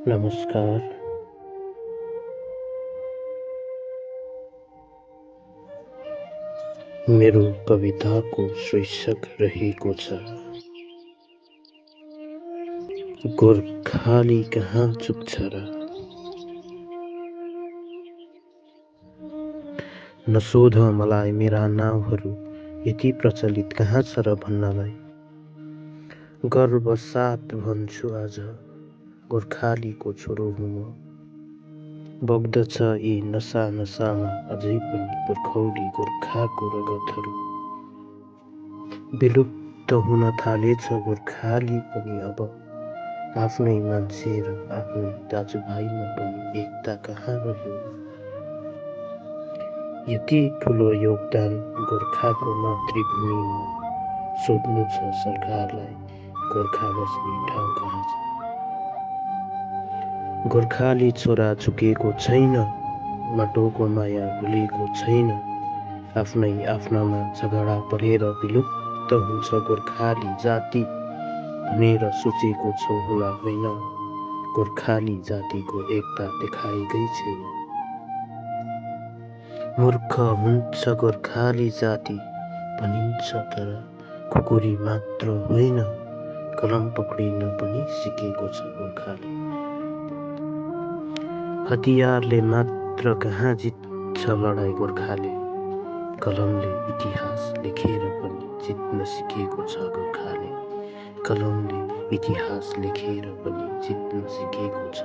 नमस्कार। मेरो कविताको शीर्षक रहेको छ गोर्खाली कहाँ चुक्छ र। नसोध मलाई मेरा नाउँहरू यति प्रचलित कहाँ छ र भन्नलाई। गर्वसाथ भन्छु आज गोर्खालीको छोरो हुँ म। बग्दछ यी नसा नसामा अझै पनि पुर्खौली गोर्खाको रगतहरू। विलुप्त हुन थालेछ गोर्खाली पनि अब। आफ्नै मान्छे र आफ्नै दाजुभाइमा पनि एकता कहाँ रह्यो। यति ठुलो योगदान गोर्खाको मातृभूमिमा सोध्नु छ सरकारलाई गोर्खा बस्ने ठाउँ कहाँ छ। गोर्खाली छोरा झुकेको छैन, माटोको माया भुलेको छैन। आफ्नै आफ्नामा झगडा परेर विलुप्त हुन्छ गोर्खाली जाति भनेर सोचेको छौ होला होइन। गोर्खाली जातिको एकता देखाएकै छैन। मूर्ख हुन्छ गोर्खाली जाति भनिन्छ तर खुकुरी मात्र होइन, कलम पक्रिन पनि सिकेको छ गोर्खाली। हतियारले मात्र कहाँ जित्छ लडाईँ गोर्खाले, कलमले इतिहास लेखेर पनि जित्न सिकेको छ गोर्खाले। कलमले इतिहास लेखेर पनि जित्न सिकेको छ